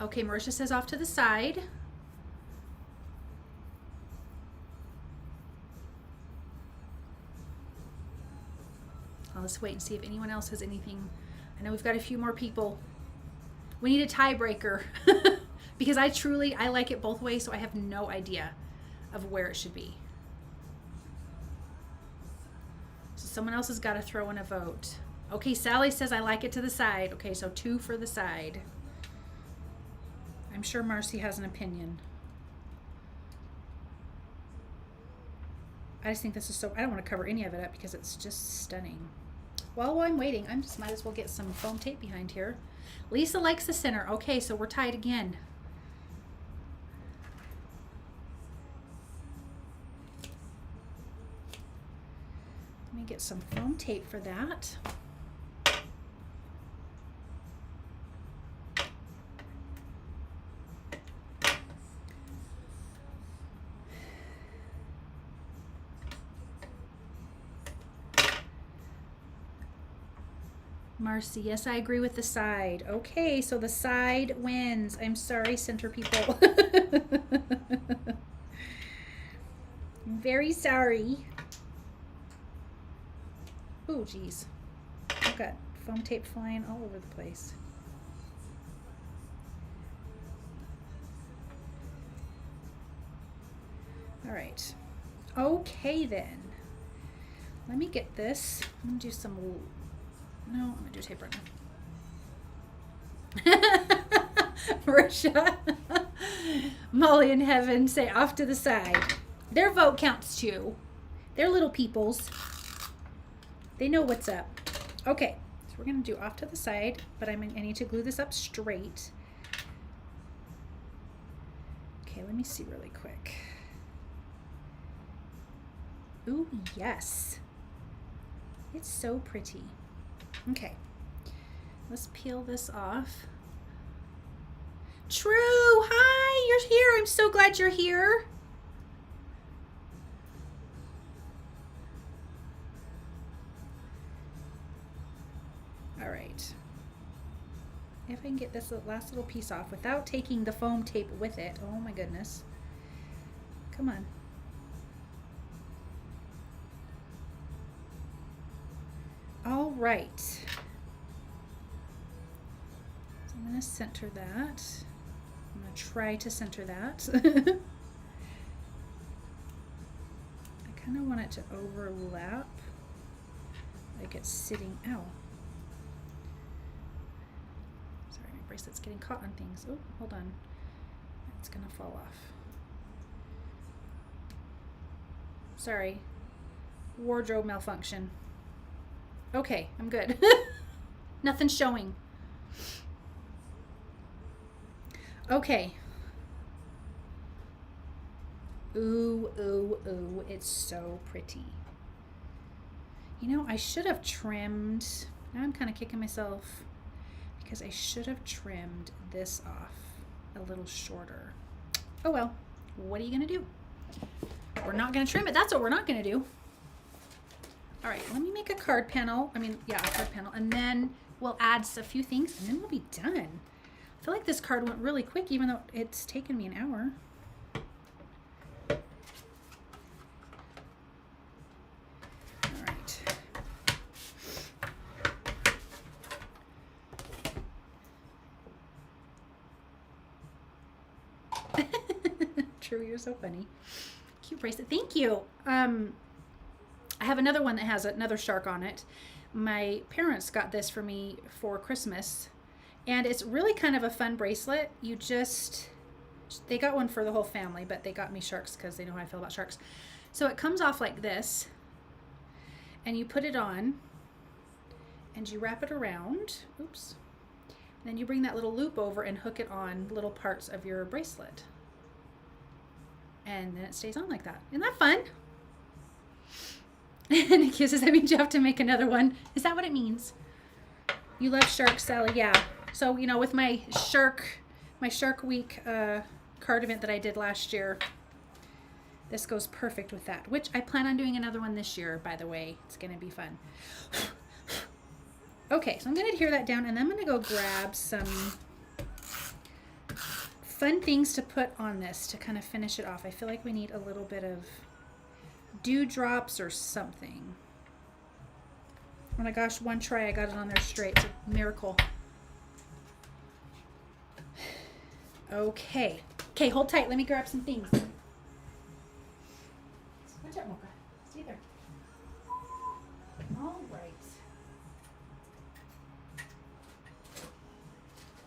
Okay, Marisha says off to the side. Let's wait and see if anyone else has anything. I know we've got a few more people. We need a tiebreaker because I like it both ways, so I have no idea of where it should be. So someone else has got to throw in a vote. Okay, Sally says I like it to the side. Okay, so 2 for the side. I'm sure Marcy has an opinion. I just think this is so, I don't want to cover any of it up because it's just stunning. While I'm waiting, I just might as well get some foam tape behind here. Lisa likes the center. Okay, so we're tied again. Let me get some foam tape for that. Marcy, yes, I agree with the side. Okay, so the side wins. I'm sorry, center people. I'm very sorry. Oh, geez. I've got foam tape flying all over the place. All right. Okay, then. Let me get this. I'm going to do some... No, I'm going to do tape right now. Marisha. Molly and Heaven say off to the side. Their vote counts too. They're little peoples. They know what's up. Okay, so we're going to do off to the side, but I need to glue this up straight. Okay, let me see really quick. Ooh, yes. It's so pretty. Okay, let's peel this off. True, hi, you're here. I'm so glad you're here. All right. If I can get this last little piece off without taking the foam tape with it. Oh my goodness. Come on. All right. So I'm going to center that. I'm going to try to center that. I kind of want it to overlap, like it's sitting out. Sorry, my bracelet's getting caught on things. Oh, hold on. It's going to fall off. Sorry. Wardrobe malfunction. Okay, I'm good. Nothing's showing. Okay. Ooh, ooh, ooh, it's so pretty. You know, I should have trimmed, now I'm kind of kicking myself because I should have trimmed this off a little shorter. Oh well, what are you gonna do? We're not gonna trim it, that's what we're not gonna do. All right, let me make a card panel. A card panel, and then we'll add a few things, and then we'll be done. I feel like this card went really quick, even though it's taken me an hour. All right. True, you're so funny. Cute bracelet, thank you. I have another one that has another shark on it. My parents got this for me for Christmas, and it's really kind of a fun bracelet. They got one for the whole family, but they got me sharks because they know how I feel about sharks. So it comes off like this, and you put it on, and you wrap it around. Oops. And then you bring that little loop over and hook it on little parts of your bracelet. And then it stays on like that. Isn't that fun? And Nikki says, that means you have to make another one. Is that what it means? You love sharks, Sally? Yeah. So, you know, with my Shark Week card event that I did last year, this goes perfect with that, which I plan on doing another one this year, by the way. It's going to be fun. Okay, so I'm going to adhere that down, and then I'm going to go grab some fun things to put on this to kind of finish it off. I feel like we need a little bit of dewdrops or something. Oh my gosh, one try I got it on there straight. It's a miracle. Okay. Okay, hold tight. Let me grab some things. Watch out, Mocha. Stay there. All right.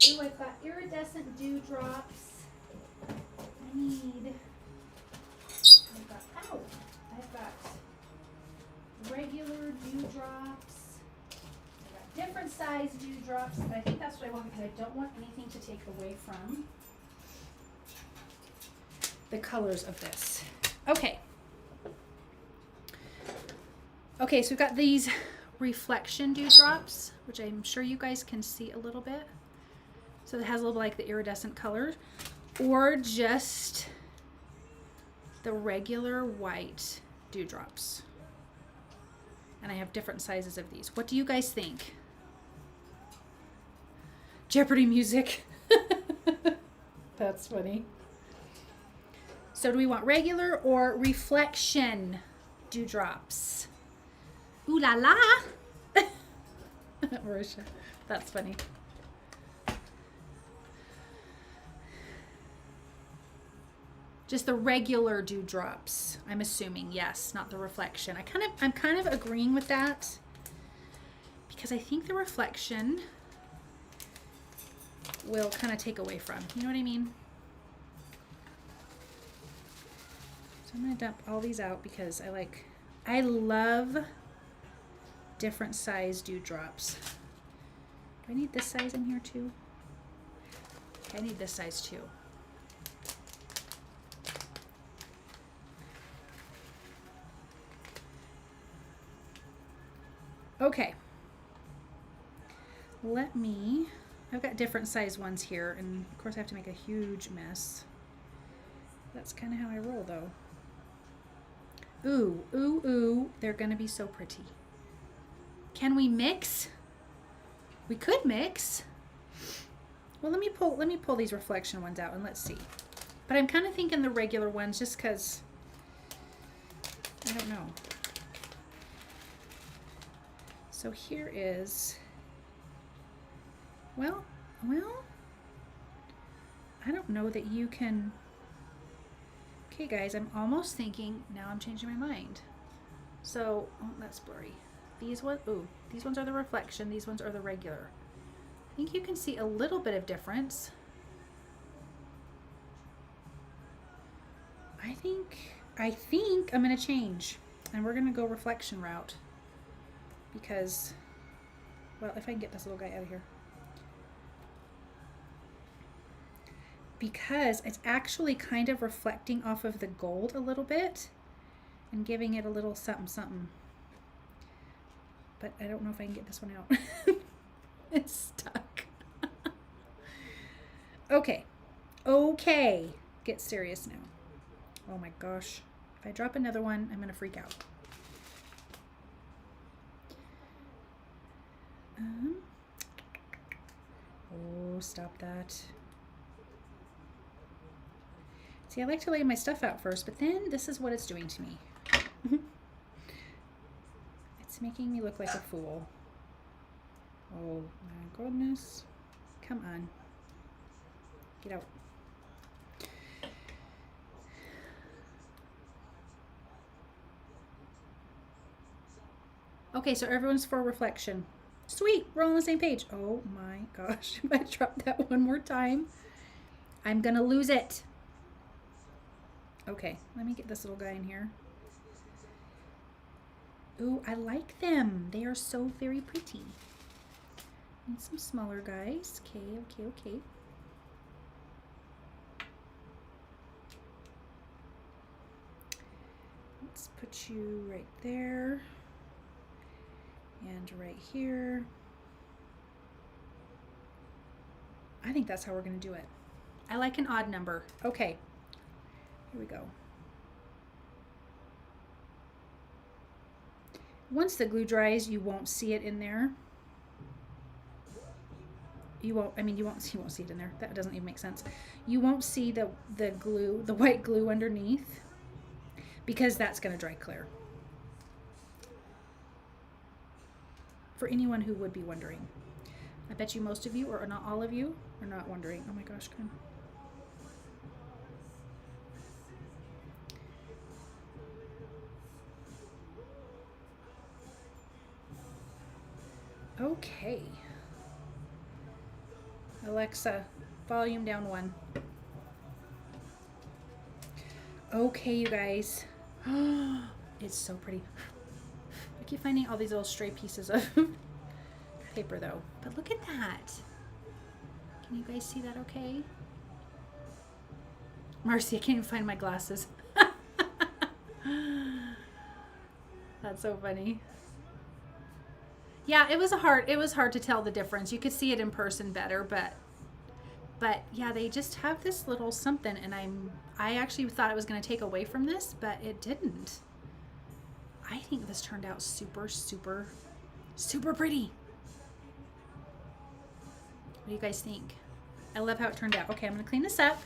Ooh, I've got iridescent dewdrops. I've got regular dewdrops. I've got different size dewdrops. But I think that's what I want because I don't want anything to take away from the colors of this. Okay. Okay, so we've got these reflection dewdrops, which I'm sure you guys can see a little bit. So it has a little like the iridescent color, or just the regular white dewdrops. And I have different sizes of these. What do you guys think? Jeopardy music. That's funny. So do we want regular or reflection dewdrops? Ooh la la. Marisha, that's funny. Just the regular dewdrops, I'm assuming, yes, not the reflection. I'm kind of agreeing with that because I think the reflection will kind of take away from, you know what I mean? So I'm gonna dump all these out because I love different size dewdrops. Do I need this size in here too? Okay, I need this size too. Okay. I've got different size ones here, and of course I have to make a huge mess. That's kind of how I roll, though. Ooh, ooh, ooh, they're gonna be so pretty. Can we mix? We could mix. Well, let me pull these reflection ones out and let's see. But I'm kind of thinking the regular ones just because I don't know. So here is, well, I don't know that you can. Okay, guys, I'm almost thinking, now I'm changing my mind. So, oh, that's blurry. These ones are the reflection, these ones are the regular. I think you can see a little bit of difference. I think I'm gonna change, and we're gonna go reflection route because, well, if I can get this little guy out of here. Because it's actually kind of reflecting off of the gold a little bit and giving it a little something something. But I don't know if I can get this one out. It's stuck. Okay. Get serious now. Oh my gosh. If I drop another one, I'm gonna freak out. Oh, stop that. See, I like to lay my stuff out first, but then this is what it's doing to me. It's making me look like a fool. Oh my goodness. Come on. Get out. Okay, so everyone's for reflection. Sweet, we're all on the same page. Oh my gosh, if I drop that one more time, I'm gonna lose it. Okay, let me get this little guy in here. Ooh, I like them. They are so very pretty. Need some smaller guys. Okay. Let's put you right there. And right here. I think that's how we're going to do it. I like an odd number. Okay. Here we go. Once the glue dries, you won't see it in there. You won't see it in there. That doesn't even make sense. You won't see the glue, the white glue underneath, because that's going to dry clear. For anyone who would be wondering. I bet you most of you, or not all of you, are not wondering. Oh my gosh, come on. Okay. Alexa, volume down 1. Okay, you guys. It's so pretty. I keep finding all these little stray pieces of paper though. But look at that. Can you guys see that okay? Marcy, I can't even find my glasses. That's so funny. Yeah, it was hard to tell the difference. You could see it in person better, but yeah, they just have this little something, and I actually thought it was going to take away from this, but it didn't. I think this turned out super, super, super pretty. What do you guys think? I love how it turned out. Okay, I'm going to clean this up,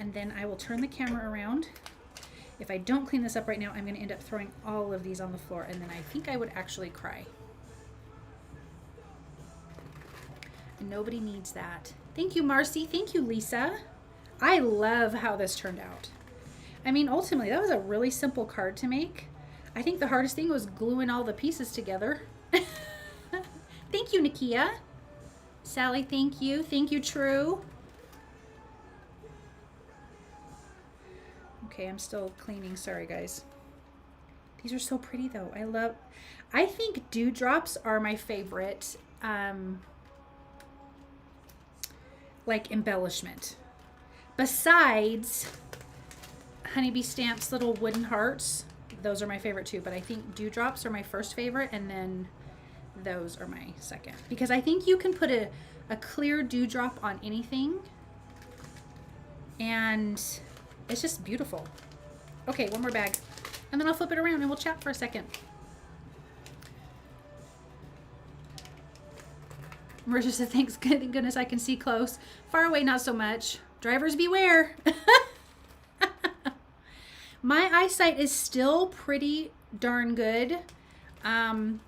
and then I will turn the camera around. If I don't clean this up right now, I'm going to end up throwing all of these on the floor, and then I think I would actually cry. And nobody needs that. Thank you, Marcy. Thank you, Lisa. I love how this turned out. I mean, ultimately, that was a really simple card to make. I think the hardest thing was gluing all the pieces together. Thank you, Nakia. Sally, thank you. Thank you, True. Okay, I'm still cleaning. Sorry, guys. These are so pretty, though. I think dewdrops are my favorite, like, embellishment. Besides Honeybee Stamp's little wooden hearts. Those are my favorite, too. But I think dewdrops are my first favorite. And then those are my second. Because I think you can put a clear dewdrop on anything. And it's just beautiful. Okay, one more bag. And then I'll flip it around and we'll chat for a second. Marisha said, thanks goodness I can see close. Far away, not so much. Drivers beware. My eyesight is still pretty darn good. Even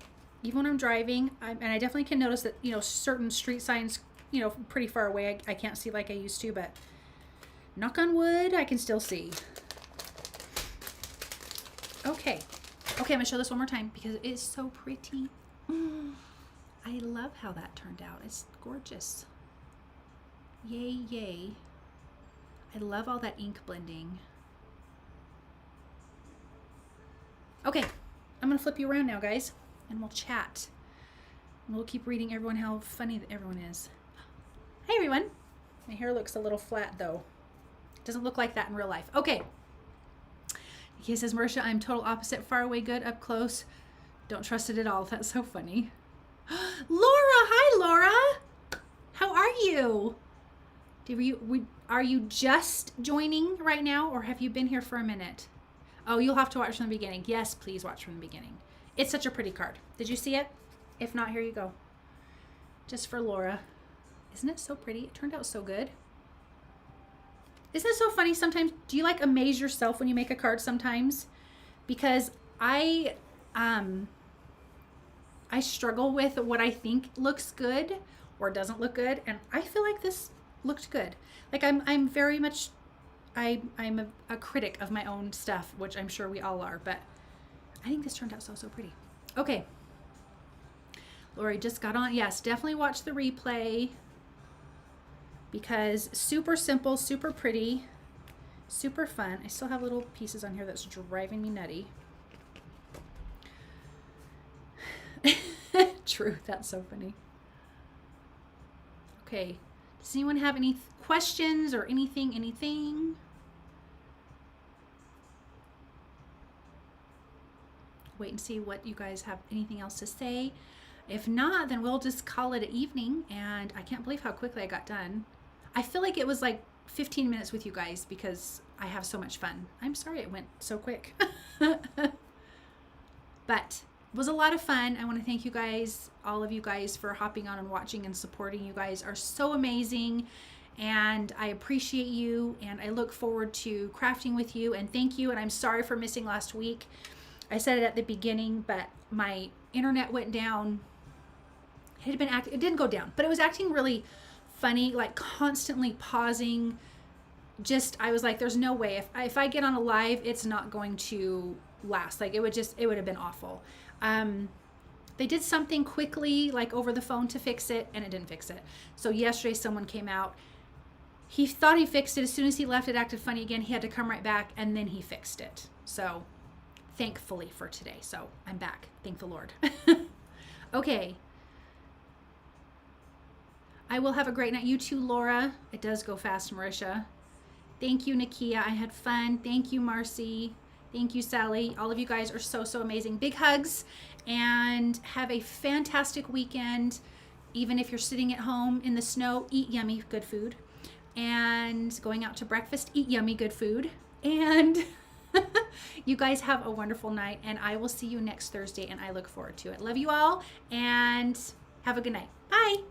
when I'm driving, and I definitely can notice that, you know, certain street signs, you know, pretty far away, I can't see like I used to, but knock on wood, I can still see. Okay. Okay, I'm gonna show this one more time because it is so pretty. I love how that turned out. It's gorgeous. Yay, yay. I love all that ink blending. Okay, I'm gonna flip you around now, guys, and we'll chat. And we'll keep reading everyone how funny that everyone is. Hey, everyone. My hair looks a little flat, though. It doesn't look like that in real life. Okay. He says, Marisha, I'm total opposite. Far away, good. Up close. Don't trust it at all. That's so funny. Laura, hi, Laura. How are you? Are you just joining right now, or have you been here for a minute? Oh, you'll have to watch from the beginning. Yes, please watch from the beginning. It's such a pretty card. Did you see it? If not, here you go. Just for Laura. Isn't it so pretty? It turned out so good. Isn't it so funny sometimes? Do you like amaze yourself when you make a card sometimes? Because I struggle with what I think looks good or doesn't look good, and I feel like this looked good. Like I'm very much I'm a critic of my own stuff, which I'm sure we all are, but I think this turned out so pretty. Okay. Lori just got on. Yes, definitely watch the replay because super simple, super pretty, super fun. I still have little pieces on here that's driving me nutty. True, that's so funny. Okay, does anyone have any questions or anything? Wait and see what you guys have anything else to say. If not, then we'll just call it an evening, and I can't believe how quickly I got done. I feel like it was like 15 minutes with you guys because I have so much fun. I'm sorry it went so quick. But it was a lot of fun. I want to thank you guys, all of you guys, for hopping on and watching and supporting. You guys are so amazing, and I appreciate you, and I look forward to crafting with you, and thank you. And I'm sorry for missing last week. I said it at the beginning, but my internet went down. It didn't go down, but it was acting really funny, like constantly pausing. I was like, there's no way if I get on a live, it's not going to last. Like it would have been awful. They did something quickly, like over the phone to fix it, and it didn't fix it. So yesterday someone came out. He thought he fixed it. As soon as he left, it acted funny again. He had to come right back, and then he fixed it. So thankfully for today. So I'm back. Thank the Lord. Okay. I will have a great night. You too, Laura. It does go fast, Marisha. Thank you, Nakia. I had fun. Thank you, Marcy. Thank you, Sally. All of you guys are so amazing. Big hugs, and have a fantastic weekend. Even if you're sitting at home in the snow, eat yummy, good food. And going out to breakfast, eat yummy, good food. And you guys have a wonderful night, and I will see you next Thursday, and I look forward to it. Love you all, and have a good night. Bye.